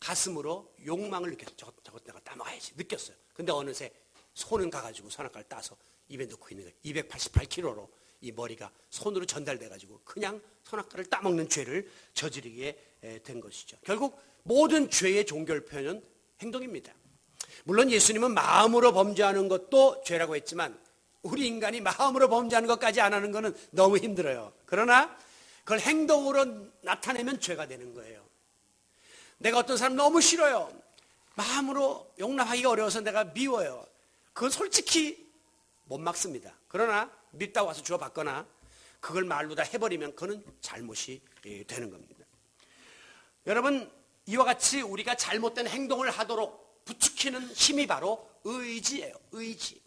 가슴으로 욕망을 느꼈어요. 저것 내가 따먹어야지 느꼈어요. 근데 어느새 손은 가가지고 선악과를 따서 입에 넣고 있는 거예요. 288kg로 이 머리가 손으로 전달돼가지고 그냥 선악과를 따먹는 죄를 저지르게 된 것이죠. 결국 모든 죄의 종결표는 행동입니다. 물론 예수님은 마음으로 범죄하는 것도 죄라고 했지만 우리 인간이 마음으로 범죄하는 것까지 안 하는 것은 너무 힘들어요. 그러나 그걸 행동으로 나타내면 죄가 되는 거예요. 내가 어떤 사람 너무 싫어요. 마음으로 용납하기가 어려워서 내가 미워요. 그건 솔직히 못 막습니다. 그러나 밉다고 와서 주워받거나 그걸 말로 다 해버리면 그건 잘못이 되는 겁니다. 여러분, 이와 같이 우리가 잘못된 행동을 하도록 부추기는 힘이 바로 의지예요. 의지.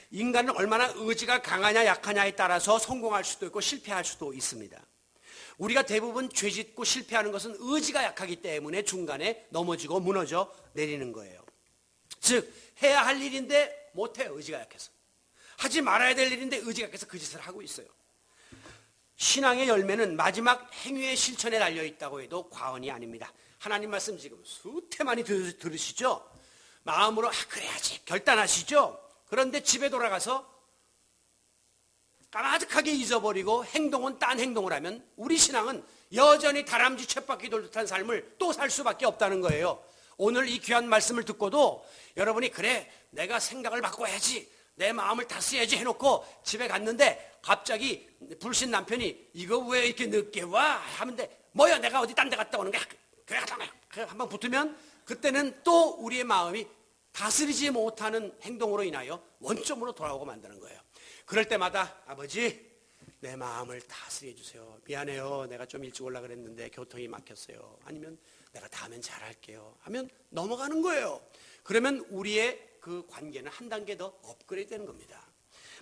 인간은 얼마나 의지가 강하냐 약하냐에 따라서 성공할 수도 있고 실패할 수도 있습니다. 우리가 대부분 죄짓고 실패하는 것은 의지가 약하기 때문에 중간에 넘어지고 무너져 내리는 거예요. 즉 해야 할 일인데 못해요. 의지가 약해서. 하지 말아야 될 일인데 의지가 약해서 그 짓을 하고 있어요. 신앙의 열매는 마지막 행위의 실천에 달려있다고 해도 과언이 아닙니다. 하나님 말씀 지금 수태 많이 들으시죠? 마음으로 그래야지 결단하시죠? 그런데 집에 돌아가서 까마득하게 잊어버리고 행동은 딴 행동을 하면 우리 신앙은 여전히 다람쥐 쳇바퀴 돌듯한 삶을 또 살 수밖에 없다는 거예요. 오늘 이 귀한 말씀을 듣고도 여러분이 그래 내가 생각을 바꿔야지 내 마음을 다스려야지 해놓고 집에 갔는데 갑자기 불신 남편이 이거 왜 이렇게 늦게 와? 하는데 뭐야 내가 어디 딴 데 갔다 오는 거야? 그래 한번 붙으면 그때는 또 우리의 마음이 다스리지 못하는 행동으로 인하여 원점으로 돌아오고 만드는 거예요. 그럴 때마다 아버지 내 마음을 다스려 주세요. 미안해요. 내가 좀 일찍 올라 그랬는데 교통이 막혔어요. 아니면 내가 다음엔 잘할게요. 하면 넘어가는 거예요. 그러면 우리의 그 관계는 한 단계 더 업그레이드 되는 겁니다.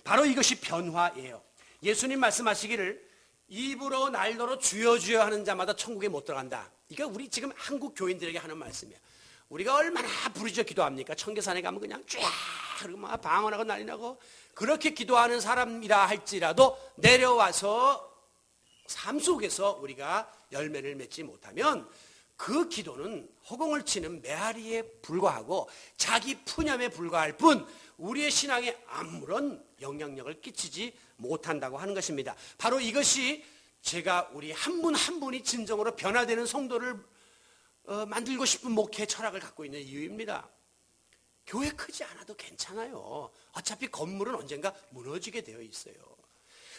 바로 이것이 변화예요. 예수님 말씀하시기를 입으로 날더러 주여 주여 하는 자마다 천국에 못 들어간다. 이게 우리 지금 한국 교인들에게 하는 말씀이에요. 우리가 얼마나 부르짖어 기도합니까? 청계산에 가면 그냥 쫙 그리고 막 방언하고 난리 나고 그렇게 기도하는 사람이라 할지라도 내려와서 삶 속에서 우리가 열매를 맺지 못하면 그 기도는 허공을 치는 메아리에 불과하고 자기 푸념에 불과할 뿐 우리의 신앙에 아무런 영향력을 끼치지 못한다고 하는 것입니다. 바로 이것이 제가 우리 한 분 한 분이 진정으로 변화되는 성도를 만들고 싶은 목회 철학을 갖고 있는 이유입니다. 교회 크지 않아도 괜찮아요. 어차피 건물은 언젠가 무너지게 되어 있어요.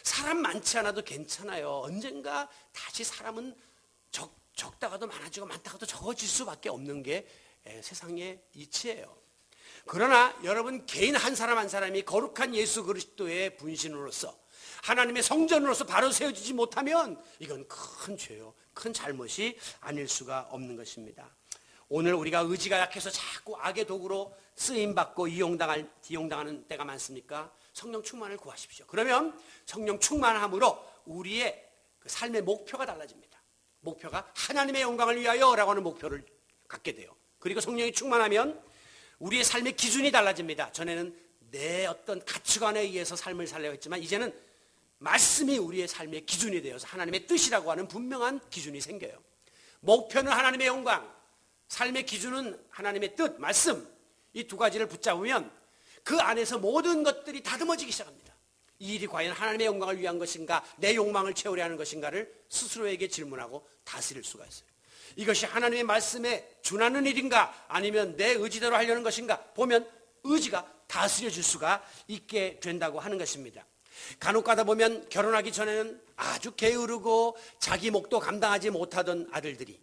사람 많지 않아도 괜찮아요. 언젠가 다시 사람은 적다가도 많아지고 많다가도 적어질 수밖에 없는 게 세상의 이치예요. 그러나 여러분 개인 한 사람 한 사람이 거룩한 예수 그리스도의 분신으로서 하나님의 성전으로서 바로 세워지지 못하면 이건 큰 죄요, 큰 잘못이 아닐 수가 없는 것입니다. 오늘 우리가 의지가 약해서 자꾸 악의 도구로 쓰임받고 이용당하는 때가 많습니까? 성령 충만을 구하십시오. 그러면 성령 충만함으로 우리의 그 삶의 목표가 달라집니다. 목표가 하나님의 영광을 위하여라고 하는 목표를 갖게 돼요. 그리고 성령이 충만하면 우리의 삶의 기준이 달라집니다. 전에는 내 어떤 가치관에 의해서 삶을 살려고 했지만 이제는 말씀이 우리의 삶의 기준이 되어서 하나님의 뜻이라고 하는 분명한 기준이 생겨요. 목표는 하나님의 영광, 삶의 기준은 하나님의 뜻, 말씀, 이 두 가지를 붙잡으면 그 안에서 모든 것들이 다듬어지기 시작합니다. 이 일이 과연 하나님의 영광을 위한 것인가, 내 욕망을 채우려 하는 것인가를 스스로에게 질문하고 다스릴 수가 있어요. 이것이 하나님의 말씀에 준하는 일인가, 아니면 내 의지대로 하려는 것인가 보면 의지가 다스려질 수가 있게 된다고 하는 것입니다. 간혹 가다 보면 결혼하기 전에는 아주 게으르고 자기 목도 감당하지 못하던 아들들이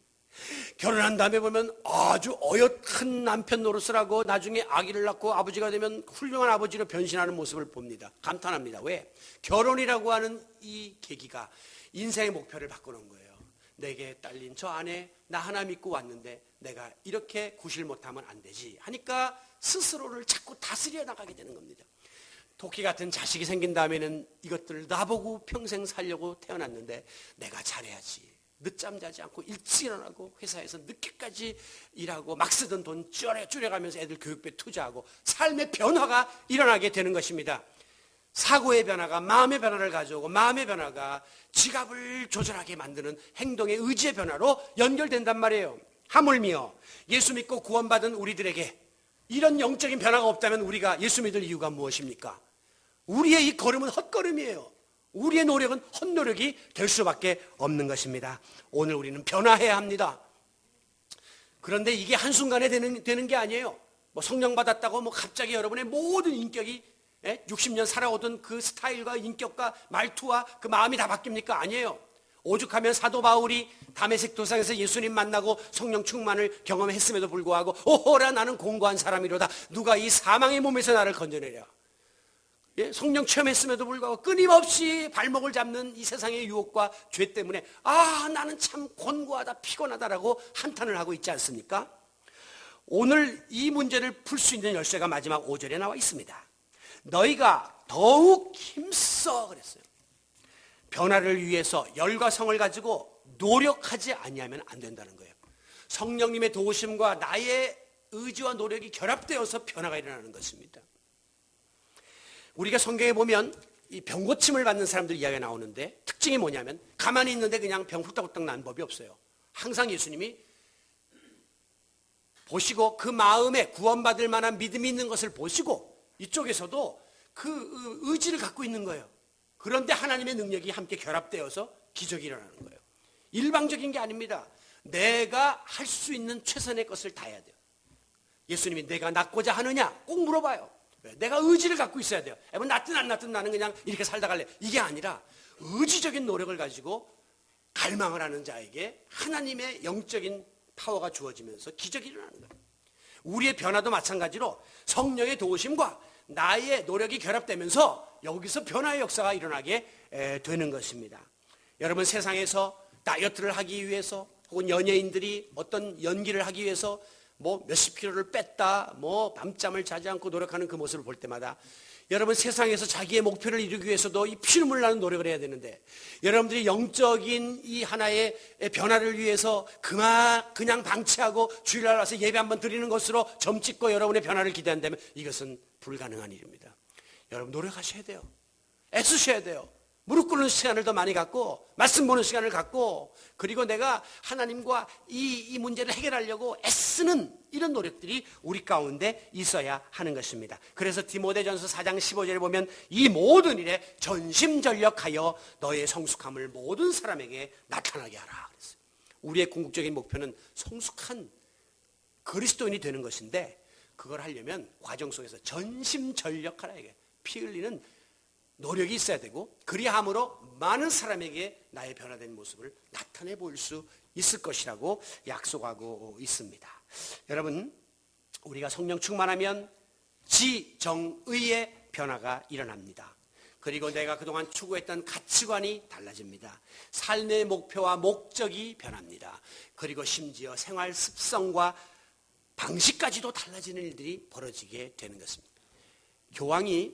결혼한 다음에 보면 아주 어엿한 남편 노릇을 하고 나중에 아기를 낳고 아버지가 되면 훌륭한 아버지로 변신하는 모습을 봅니다. 감탄합니다. 왜? 결혼이라고 하는 이 계기가 인생의 목표를 바꾸는 거예요. 내게 딸린 저 아내 나 하나 믿고 왔는데 내가 이렇게 구실 못하면 안 되지 하니까 스스로를 자꾸 다스려 나가게 되는 겁니다. 토끼 같은 자식이 생긴 다음에는 이것들을 나보고 평생 살려고 태어났는데 내가 잘해야지. 늦잠 자지 않고 일찍 일어나고 회사에서 늦게까지 일하고 막 쓰던 돈 줄여가면서 애들 교육비에 투자하고 삶의 변화가 일어나게 되는 것입니다. 사고의 변화가 마음의 변화를 가져오고 마음의 변화가 지갑을 조절하게 만드는 행동의 의지의 변화로 연결된단 말이에요. 하물며 예수 믿고 구원받은 우리들에게 이런 영적인 변화가 없다면 우리가 예수 믿을 이유가 무엇입니까? 우리의 이 걸음은 헛걸음이에요. 우리의 노력은 헛노력이 될 수밖에 없는 것입니다. 오늘 우리는 변화해야 합니다. 그런데 이게 한순간에 되는 게 아니에요. 뭐 성령 받았다고 뭐 갑자기 여러분의 모든 인격이 60년 살아오던 그 스타일과 인격과 말투와 그 마음이 다 바뀝니까? 아니에요. 오죽하면 사도 바울이 다메섹 도상에서 예수님 만나고 성령 충만을 경험했음에도 불구하고 오호라 나는 공고한 사람이로다. 누가 이 사망의 몸에서 나를 건져내랴. 성령 체험했음에도 불구하고 끊임없이 발목을 잡는 이 세상의 유혹과 죄 때문에 나는 참 곤고하다 피곤하다라고 한탄을 하고 있지 않습니까? 오늘 이 문제를 풀 수 있는 열쇠가 마지막 5절에 나와 있습니다. 너희가 더욱 힘써 그랬어요. 변화를 위해서 열과 성을 가지고 노력하지 아니하면 안 된다는 거예요. 성령님의 도우심과 나의 의지와 노력이 결합되어서 변화가 일어나는 것입니다. 우리가 성경에 보면 이 병고침을 받는 사람들 이야기가 나오는데 특징이 뭐냐면 가만히 있는데 그냥 병 후딱후딱 나는 법이 없어요. 항상 예수님이 보시고 그 마음에 구원받을 만한 믿음이 있는 것을 보시고 이쪽에서도 그 의지를 갖고 있는 거예요. 그런데 하나님의 능력이 함께 결합되어서 기적이 일어나는 거예요. 일방적인 게 아닙니다. 내가 할 수 있는 최선의 것을 다해야 돼요. 예수님이 내가 낫고자 하느냐 꼭 물어봐요. 내가 의지를 갖고 있어야 돼요. 낫든 안 낫든 나는 그냥 이렇게 살다 갈래. 이게 아니라 의지적인 노력을 가지고 갈망을 하는 자에게 하나님의 영적인 파워가 주어지면서 기적이 일어나는 거예요. 우리의 변화도 마찬가지로 성령의 도우심과 나의 노력이 결합되면서 여기서 변화의 역사가 일어나게 되는 것입니다. 여러분 세상에서 다이어트를 하기 위해서 혹은 연예인들이 어떤 연기를 하기 위해서 뭐 몇십 킬로를 뺐다, 뭐 밤잠을 자지 않고 노력하는 그 모습을 볼 때마다 여러분 세상에서 자기의 목표를 이루기 위해서도 이 피눈물 나는 노력을 해야 되는데 여러분들이 영적인 이 하나의 변화를 위해서 그냥 방치하고 주일날 와서 예배 한번 드리는 것으로 점 찍고 여러분의 변화를 기대한다면 이것은 불가능한 일입니다. 여러분 노력하셔야 돼요. 애쓰셔야 돼요. 무릎 꿇는 시간을 더 많이 갖고 말씀 보는 시간을 갖고 그리고 내가 하나님과 이 문제를 해결하려고 애쓰는 이런 노력들이 우리 가운데 있어야 하는 것입니다. 그래서 디모데전서 4장 15절에 보면 이 모든 일에 전심전력하여 너의 성숙함을 모든 사람에게 나타나게 하라 그랬어요. 우리의 궁극적인 목표는 성숙한 그리스도인이 되는 것인데 그걸 하려면 과정 속에서 전심전력하라 이게 피 흘리는 노력이 있어야 되고 그리함으로 많은 사람에게 나의 변화된 모습을 나타내 보일 수 있을 것이라고 약속하고 있습니다. 여러분, 우리가 성령 충만하면 지정의의 변화가 일어납니다. 그리고 내가 그동안 추구했던 가치관이 달라집니다. 삶의 목표와 목적이 변합니다. 그리고 심지어 생활 습성과 방식까지도 달라지는 일들이 벌어지게 되는 것입니다. 교황이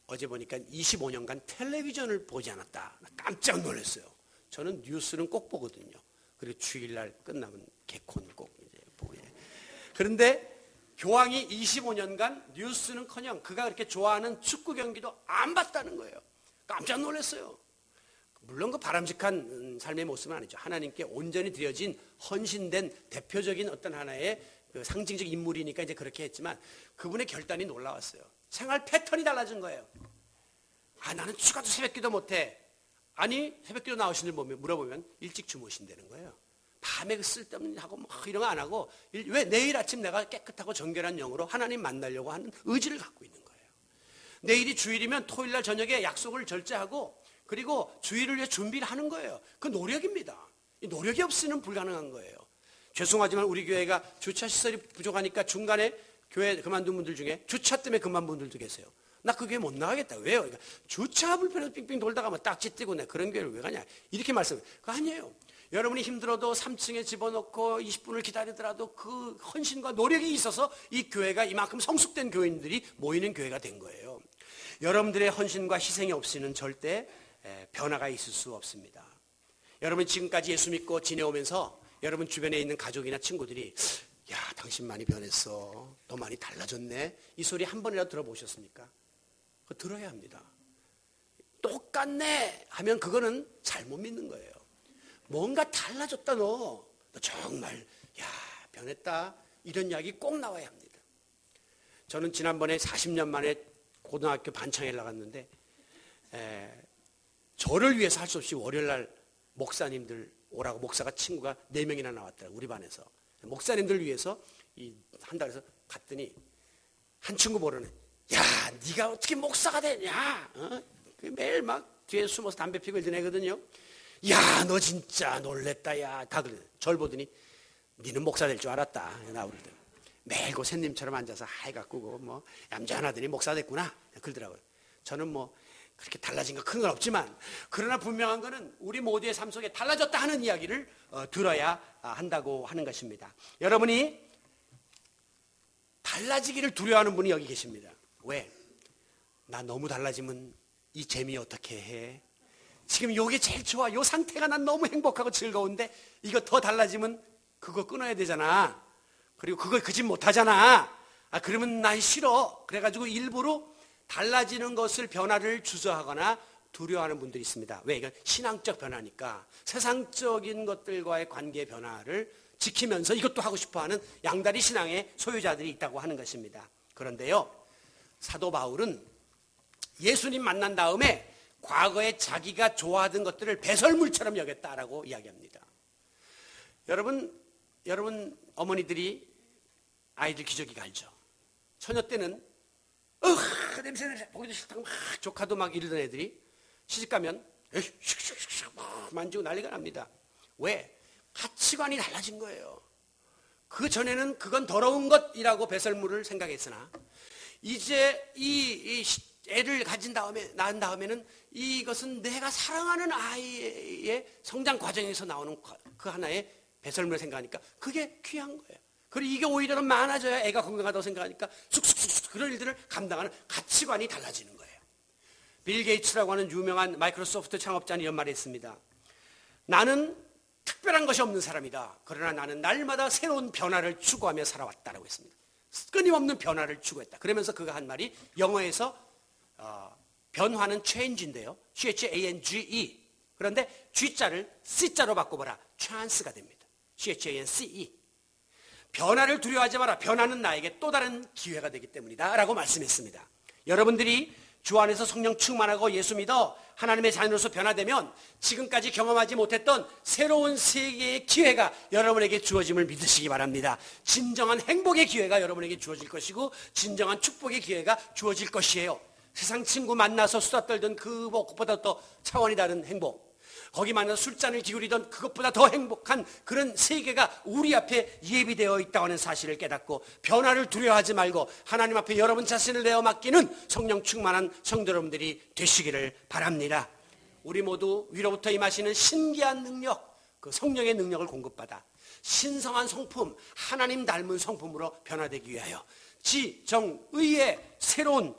어제 보니까 25년간 텔레비전을 보지 않았다. 깜짝 놀랐어요. 저는 뉴스는 꼭 보거든요. 그리고 주일날 끝나면 개콘을 꼭 이제 보고. 그런데 교황이 25년간 뉴스는커녕 그가 그렇게 좋아하는 축구 경기도 안 봤다는 거예요. 깜짝 놀랐어요. 물론 그 바람직한 삶의 모습은 아니죠. 하나님께 온전히 드려진 헌신된 대표적인 어떤 하나의 그 상징적 인물이니까 이제 그렇게 했지만 그분의 결단이 놀라웠어요. 생활 패턴이 달라진 거예요. 아, 나는 추가도 새벽기도 못해. 아니, 새벽기도 나오시는 분 물어보면 일찍 주무신다는 거예요. 밤에 그 쓸데없는 하고 뭐 이런 거 안 하고 왜 내일 아침 내가 깨끗하고 정결한 영으로 하나님 만나려고 하는 의지를 갖고 있는 거예요. 내일이 주일이면 토요일날 저녁에 약속을 절제하고 그리고 주일을 위해 준비를 하는 거예요. 그 노력입니다. 이 노력이 없이는 불가능한 거예요. 죄송하지만 우리 교회가 주차 시설이 부족하니까 중간에 교회 그만둔 분들 중에 주차 때문에 그만둔 분들도 계세요. 나 그 교회 못 나가겠다. 왜요? 그러니까 주차 불편해서 빙빙 돌다가 뭐 딱지 띄고 내 그런 교회를 왜 가냐. 이렇게 말씀해요. 그거 아니에요. 여러분이 힘들어도 3층에 집어넣고 20분을 기다리더라도 그 헌신과 노력이 있어서 이 교회가 이만큼 성숙된 교인들이 모이는 교회가 된 거예요. 여러분들의 헌신과 희생이 없이는 절대 변화가 있을 수 없습니다. 여러분 지금까지 예수 믿고 지내오면서 여러분 주변에 있는 가족이나 친구들이 야, 당신 많이 변했어. 너 많이 달라졌네. 이 소리 한 번이라도 들어보셨습니까? 그거 들어야 합니다. 똑같네 하면 그거는 잘못 믿는 거예요. 뭔가 달라졌다 너 정말 야 변했다 이런 이야기 꼭 나와야 합니다. 저는 지난번에 40년 만에 고등학교 반창회를 나갔는데 저를 위해서 할 수 없이 월요일날 목사님들 오라고 목사가 친구가 4명이나 나왔더라고요. 우리 반에서 목사님들 위해서 한 달에서 갔더니 한 친구 보러네. 야 네가 어떻게 목사가 되냐. 매일 막 뒤에 숨어서 담배 피고 이러던 애거든요. 야, 너 진짜 놀랬다, 야. 다 그래. 절 보더니, 니는 목사 될 줄 알았다. 나오거든. 매일 그 샌님처럼 앉아서 하이 가꾸고, 뭐, 얌전하더니 목사 됐구나. 그러더라고요. 저는 뭐, 그렇게 달라진 거 큰 건 없지만, 그러나 분명한 거는 우리 모두의 삶 속에 달라졌다 하는 이야기를 들어야 한다고 하는 것입니다. 여러분이 달라지기를 두려워하는 분이 여기 계십니다. 왜? 나 너무 달라지면 이 재미 어떻게 해? 지금 요게 제일 좋아. 요 상태가 난 너무 행복하고 즐거운데 이거 더 달라지면 그거 끊어야 되잖아. 그리고 그걸 그 집 못하잖아. 아, 그러면 난 싫어. 그래가지고 일부러 달라지는 것을 변화를 주저하거나 두려워하는 분들이 있습니다. 왜? 이건 신앙적 변화니까 세상적인 것들과의 관계 변화를 지키면서 이것도 하고 싶어하는 양다리 신앙의 소유자들이 있다고 하는 것입니다. 그런데요, 사도 바울은 예수님 만난 다음에 과거에 자기가 좋아하던 것들을 배설물처럼 여겼다라고 이야기합니다. 여러분 어머니들이 아이들 기저귀 알죠? 처녀 때는 냄새나 보기도 싫다고 막 조카도 막 이러던 애들이 시집가면 슉슉슉슉 막 만지고 난리가 납니다. 왜? 가치관이 달라진 거예요. 그 전에는 그건 더러운 것이라고 배설물을 생각했으나 이제 이 애를 낳은 다음에는 이것은 내가 사랑하는 아이의 성장 과정에서 나오는 그 하나의 배설물을 생각하니까 그게 귀한 거예요. 그리고 이게 오히려 더 많아져야 애가 건강하다고 생각하니까 쑥쑥쑥 그런 일들을 감당하는 가치관이 달라지는 거예요. 빌 게이츠라고 하는 유명한 마이크로소프트 창업자는 이런 말을 했습니다. 나는 특별한 것이 없는 사람이다. 그러나 나는 날마다 새로운 변화를 추구하며 살아왔다라고 했습니다. 끊임없는 변화를 추구했다. 그러면서 그가 한 말이 영어에서 변화는 change인데요. change. 그런데 G자를 C자로 바꿔보라. chance가 됩니다. chance. 변화를 두려워하지 마라. 변화는 나에게 또 다른 기회가 되기 때문이다. 라고 말씀했습니다. 여러분들이 주 안에서 성령 충만하고 예수 믿어 하나님의 자녀로서 변화되면 지금까지 경험하지 못했던 새로운 세계의 기회가 여러분에게 주어짐을 믿으시기 바랍니다. 진정한 행복의 기회가 여러분에게 주어질 것이고 진정한 축복의 기회가 주어질 것이에요. 세상 친구 만나서 수다 떨던 그것보다 더 차원이 다른 행복, 거기 만나서 술잔을 기울이던 그것보다 더 행복한 그런 세계가 우리 앞에 예비되어 있다고 하는 사실을 깨닫고 변화를 두려워하지 말고 하나님 앞에 여러분 자신을 내어 맡기는 성령 충만한 성도 여러분들이 되시기를 바랍니다. 우리 모두 위로부터 임하시는 신기한 능력, 그 성령의 능력을 공급받아 신성한 성품, 하나님 닮은 성품으로 변화되기 위하여 지정의의 새로운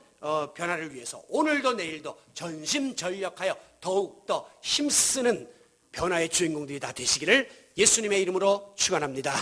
변화를 위해서 오늘도 내일도 전심전력하여 더욱더 힘쓰는 변화의 주인공들이 다 되시기를 예수님의 이름으로 축원합니다.